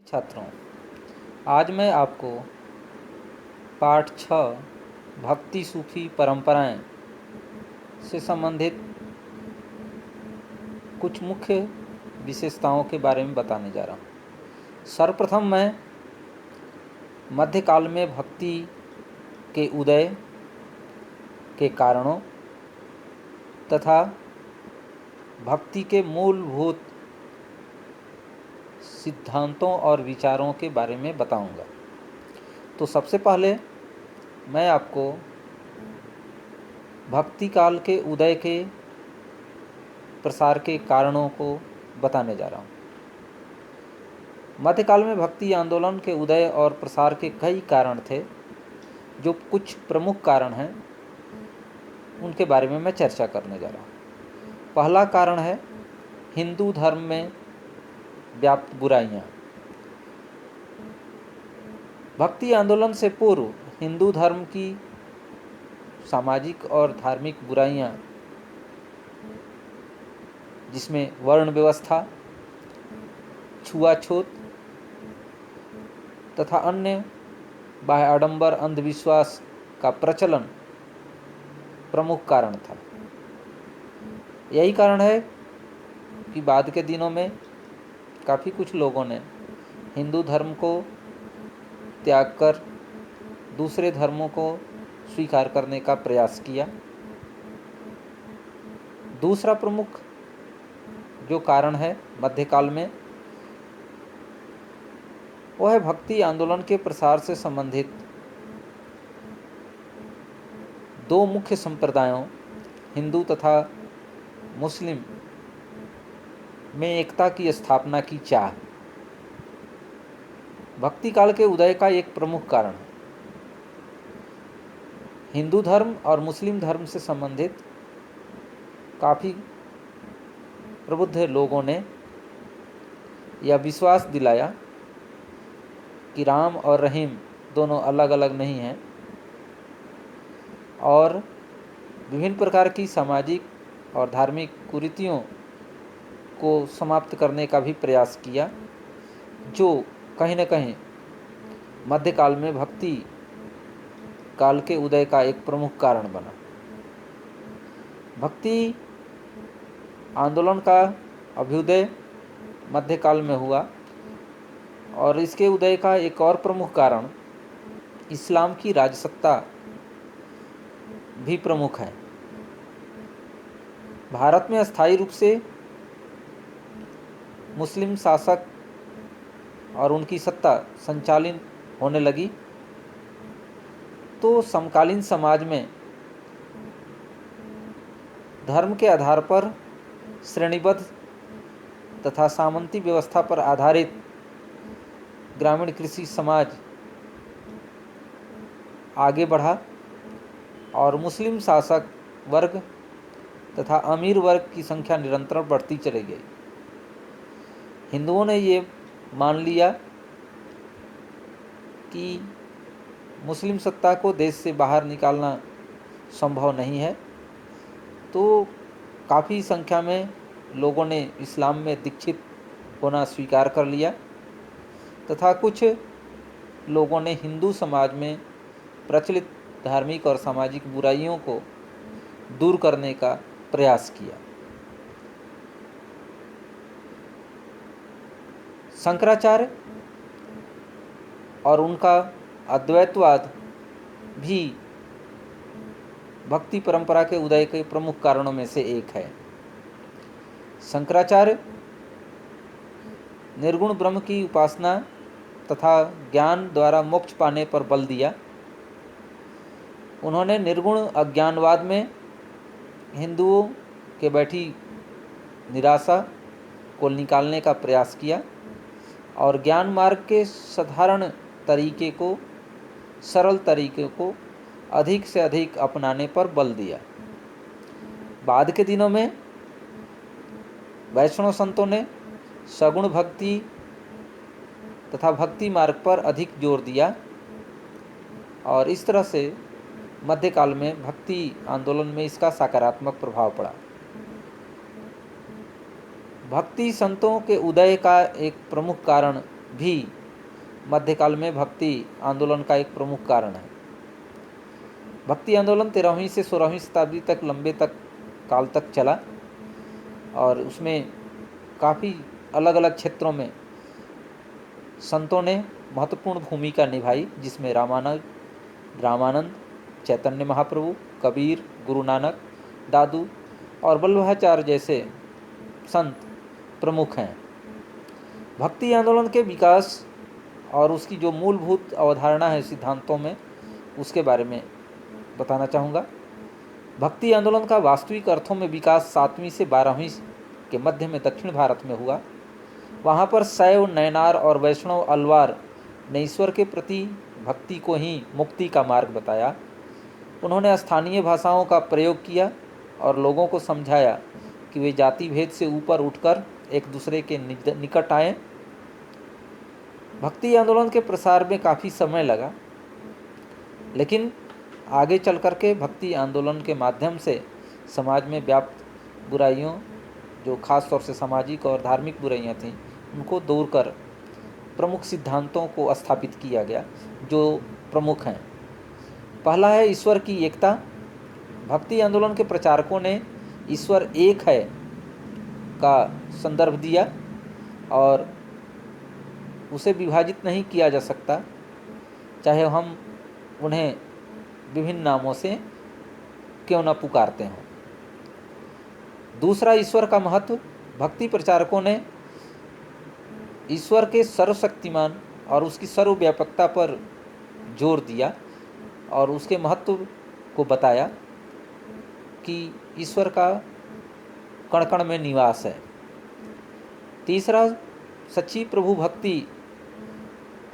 छात्रों, आज मैं आपको पाठ 6 भक्ति सूफी परंपराएं से संबंधित कुछ मुख्य विशेषताओं के बारे में बताने जा रहा हूँ। सर्वप्रथम मैं मध्यकाल में भक्ति के उदय के कारणों तथा भक्ति के मूलभूत सिद्धांतों और विचारों के बारे में बताऊंगा। तो सबसे पहले मैं आपको भक्ति काल के उदय के प्रसार के कारणों को बताने जा रहा हूँ। मध्यकाल में भक्ति आंदोलन के उदय और प्रसार के कई कारण थे। जो कुछ प्रमुख कारण हैं उनके बारे में मैं चर्चा करने जा रहा हूँ। पहला कारण है हिंदू धर्म में व्याप्त बुराइयाँ। भक्ति आंदोलन से पूर्व हिंदू धर्म की सामाजिक और धार्मिक बुराइयाँ, जिसमें वर्ण व्यवस्था, छुआछूत तथा अन्य बाह्य आडंबर अंधविश्वास का प्रचलन प्रमुख कारण था। यही कारण है कि बाद के दिनों में काफ़ी कुछ लोगों ने हिंदू धर्म को त्याग कर दूसरे धर्मों को स्वीकार करने का प्रयास किया। दूसरा प्रमुख जो कारण है मध्यकाल में, वह है भक्ति आंदोलन के प्रसार से संबंधित दो मुख्य संप्रदायों हिंदू तथा मुस्लिम में एकता की स्थापना की चाह। भक्ति काल के उदय का एक प्रमुख कारण है हिंदू धर्म और मुस्लिम धर्म से संबंधित काफ़ी प्रबुद्ध लोगों ने यह विश्वास दिलाया कि राम और रहीम दोनों अलग अलग नहीं हैं, और विभिन्न प्रकार की सामाजिक और धार्मिक कुरीतियों को समाप्त करने का भी प्रयास किया, जो कहीं न कहीं मध्यकाल में भक्ति काल के उदय का एक प्रमुख कारण बना। भक्ति आंदोलन का अभ्युदय मध्यकाल में हुआ, और इसके उदय का एक और प्रमुख कारण इस्लाम की राजसत्ता भी प्रमुख है। भारत में अस्थायी रूप से मुस्लिम शासक और उनकी सत्ता संचालित होने लगी, तो समकालीन समाज में धर्म के आधार पर श्रेणीबद्ध तथा सामंती व्यवस्था पर आधारित ग्रामीण कृषि समाज आगे बढ़ा, और मुस्लिम शासक वर्ग तथा अमीर वर्ग की संख्या निरंतर बढ़ती चली गई। हिंदुओं ने ये मान लिया कि मुस्लिम सत्ता को देश से बाहर निकालना संभव नहीं है, तो काफ़ी संख्या में लोगों ने इस्लाम में दीक्षित होना स्वीकार कर लिया, तथा कुछ लोगों ने हिंदू समाज में प्रचलित धार्मिक और सामाजिक बुराइयों को दूर करने का प्रयास किया। शंकराचार्य और उनका अद्वैतवाद भी भक्ति परंपरा के उदय के प्रमुख कारणों में से एक है। शंकराचार्य निर्गुण ब्रह्म की उपासना तथा ज्ञान द्वारा मोक्ष पाने पर बल दिया। उन्होंने निर्गुण अज्ञानवाद में हिंदुओं के बैठी निराशा को निकालने का प्रयास किया, और ज्ञान मार्ग के साधारण तरीके को, सरल तरीके को अधिक से अधिक अपनाने पर बल दिया। बाद के दिनों में वैष्णव संतों ने सगुण भक्ति तथा भक्ति मार्ग पर अधिक जोर दिया, और इस तरह से मध्यकाल में भक्ति आंदोलन में इसका सकारात्मक प्रभाव पड़ा। भक्ति संतों के उदय का एक प्रमुख कारण भी मध्यकाल में भक्ति आंदोलन का एक प्रमुख कारण है। भक्ति आंदोलन 13वीं से 16वीं शताब्दी तक लंबे काल तक चला और उसमें काफ़ी अलग अलग क्षेत्रों में संतों ने महत्वपूर्ण भूमिका निभाई, जिसमें रामानंद, चैतन्य महाप्रभु, कबीर, गुरु नानक, दादू और वल्लभाचार्य जैसे संत प्रमुख हैं। भक्ति आंदोलन के विकास और उसकी जो मूलभूत अवधारणा है सिद्धांतों में, उसके बारे में बताना चाहूँगा। भक्ति आंदोलन का वास्तविक अर्थों में विकास 7वीं से 12वीं के मध्य में दक्षिण भारत में हुआ। वहाँ पर शैव, नयनार और वैष्णव अलवार ने ईश्वर के प्रति भक्ति को ही मुक्ति का मार्ग बताया। उन्होंने स्थानीय भाषाओं का प्रयोग किया और लोगों को समझाया कि वे जाति भेद से ऊपर उठकर एक दूसरे के निकट आएं। भक्ति आंदोलन के प्रसार में काफ़ी समय लगा, लेकिन आगे चल कर के भक्ति आंदोलन के माध्यम से समाज में व्याप्त बुराइयों, जो खास तौर से सामाजिक और धार्मिक बुराइयां थीं, उनको दूर कर प्रमुख सिद्धांतों को स्थापित किया गया, जो प्रमुख हैं। पहला है ईश्वर की एकता। भक्ति आंदोलन के प्रचारकों ने ईश्वर एक है का संदर्भ दिया और उसे विभाजित नहीं किया जा सकता, चाहे हम उन्हें विभिन्न नामों से क्यों न पुकारते हों। दूसरा, ईश्वर का महत्व। भक्ति प्रचारकों ने ईश्वर के सर्वशक्तिमान और उसकी सर्वव्यापकता पर जोर दिया और उसके महत्व को बताया कि ईश्वर का कण कण में निवास है। तीसरा, सच्ची प्रभु भक्ति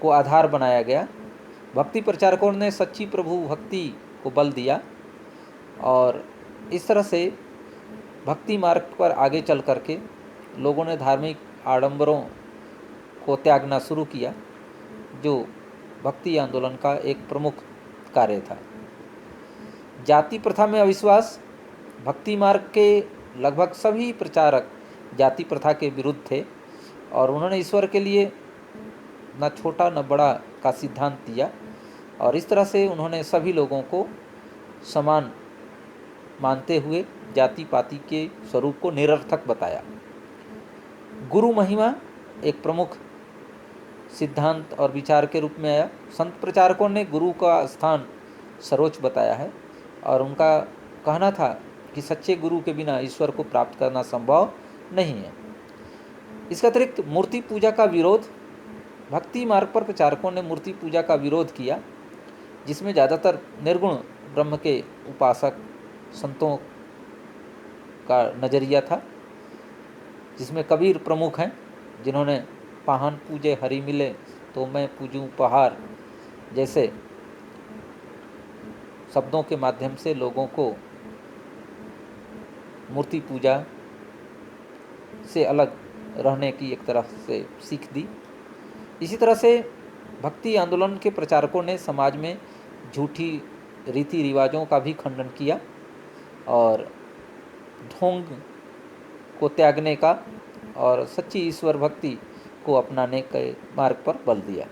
को आधार बनाया गया। भक्ति प्रचारकों ने सच्ची प्रभु भक्ति को बल दिया और इस तरह से भक्ति मार्ग पर आगे चल करके लोगों ने धार्मिक आडंबरों को त्यागना शुरू किया, जो भक्ति आंदोलन का एक प्रमुख कार्य था। जाति प्रथा में अविश्वास। भक्ति मार्ग के लगभग सभी प्रचारक जाति प्रथा के विरुद्ध थे और उन्होंने ईश्वर के लिए न छोटा न बड़ा का सिद्धांत दिया और इस तरह से उन्होंने सभी लोगों को समान मानते हुए जाति पाति के स्वरूप को निरर्थक बताया। गुरु महिमा एक प्रमुख सिद्धांत और विचार के रूप में आया। संत प्रचारकों ने गुरु का स्थान सर्वोच्च बताया है और उनका कहना था कि सच्चे गुरु के बिना ईश्वर को प्राप्त करना संभव नहीं है। इसके अतिरिक्त मूर्ति पूजा का विरोध। भक्ति मार्ग पर प्रचारकों ने मूर्ति पूजा का विरोध किया, जिसमें ज़्यादातर निर्गुण ब्रह्म के उपासक संतों का नज़रिया था, जिसमें कबीर प्रमुख हैं, जिन्होंने पाहन पूजे हरि मिले तो मैं पूजूं पहाड़ जैसे शब्दों के माध्यम से लोगों को मूर्ति पूजा से अलग रहने की एक तरह से सीख दी। इसी तरह से भक्ति आंदोलन के प्रचारकों ने समाज में झूठी रीति रिवाजों का भी खंडन किया और ढोंग को त्यागने का और सच्ची ईश्वर भक्ति को अपनाने के मार्ग पर बल दिया।